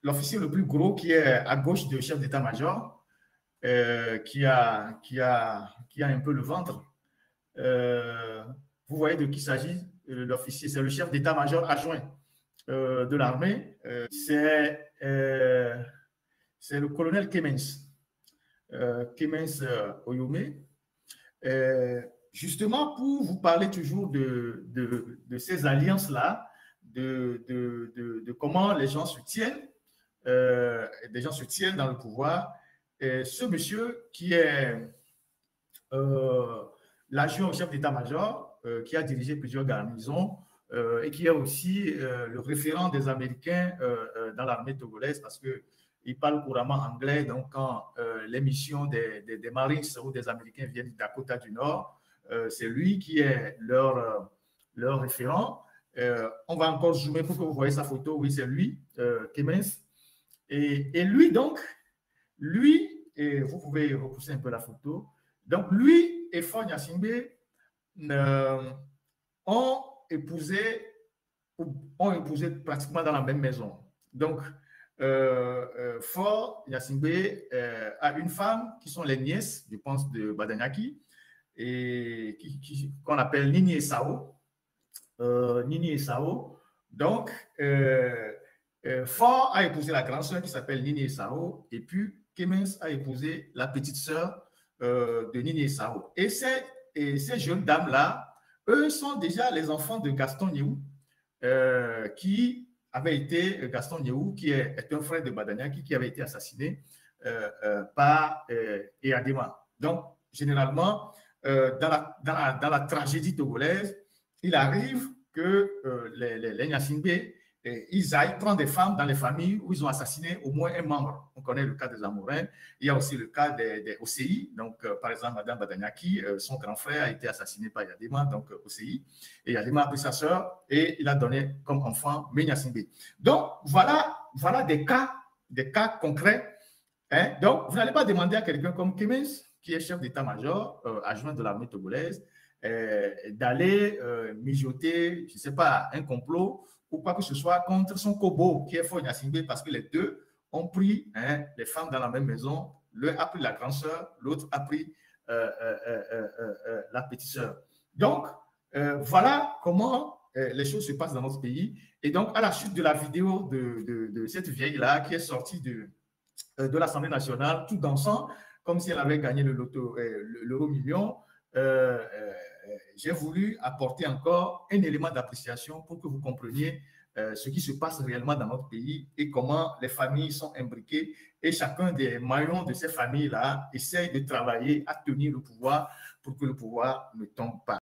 l'officier le plus gros qui est à gauche du chef d'état-major, qui a un peu le ventre. Vous voyez de qui il s'agit, l'officier, c'est le chef d'état-major adjoint de l'armée. C'est le colonel Clemens Oyome. Justement, pour vous parler toujours de ces alliances-là, de comment les gens se tiennent, des gens se tiennent dans le pouvoir. Et ce monsieur qui est l'adjoint au chef d'état-major, qui a dirigé plusieurs garnisons et qui est aussi le référent des Américains dans l'armée togolaise, parce qu'il parle couramment anglais. Donc, quand les missions des Marines ou des Américains viennent du Dakota du Nord, c'est lui qui est leur référent. On va encore zoomer pour que vous voyez sa photo. Oui, c'est lui, Clemens. Et lui, donc, et vous pouvez repousser un peu la photo. Donc, lui et Faure Gnassingbé ont épousé pratiquement dans la même maison. Donc, Faure Gnassingbé a une femme qui sont les nièces, je pense, de Badanyaki, et qu'on appelle Nini Esao. Nini Esao. Donc, Faure a épousé la grande sœur qui s'appelle Nini Esao, et puis Clemens a épousé la petite sœur de Nini Esao. Et ces jeunes dames-là, eux sont déjà les enfants de Gaston Nyehou, qui avait été Gaston Nyehou, qui est un frère de Badanyaki, qui avait été assassiné par Eyadema. Donc, généralement, dans la tragédie togolaise, il arrive que les Gnassingbé, ils aillent prendre des femmes dans les familles où ils ont assassiné au moins un membre. On connaît le cas des Amourins. Il y a aussi le cas des OCI. Donc, par exemple, Madame Badanyaki, son grand frère a été assassiné par Eyadema, donc OCI. Et Eyadema a pris sa sœur et il a donné comme enfant Gnassingbé. Donc, voilà des cas concrets. Hein? Donc, vous n'allez pas demander à quelqu'un comme Clemens, qui est chef d'état-major, adjoint de l'armée togolaise, d'aller mijoter, je ne sais pas, un complot ou quoi que ce soit contre son Kobo, qui est Faure Gnassingbé, parce que les deux ont pris les femmes dans la même maison. L'un a pris la grande sœur, l'autre a pris la petite sœur. Donc, voilà comment les choses se passent dans notre pays. Et donc, à la suite de la vidéo de cette vieille-là qui est sortie de l'Assemblée nationale, tout dansant, comme si elle avait gagné l'euro million, j'ai voulu apporter encore un élément d'appréciation pour que vous compreniez ce qui se passe réellement dans notre pays et comment les familles sont imbriquées et chacun des maillons de ces familles-là essaye de travailler à tenir le pouvoir pour que le pouvoir ne tombe pas.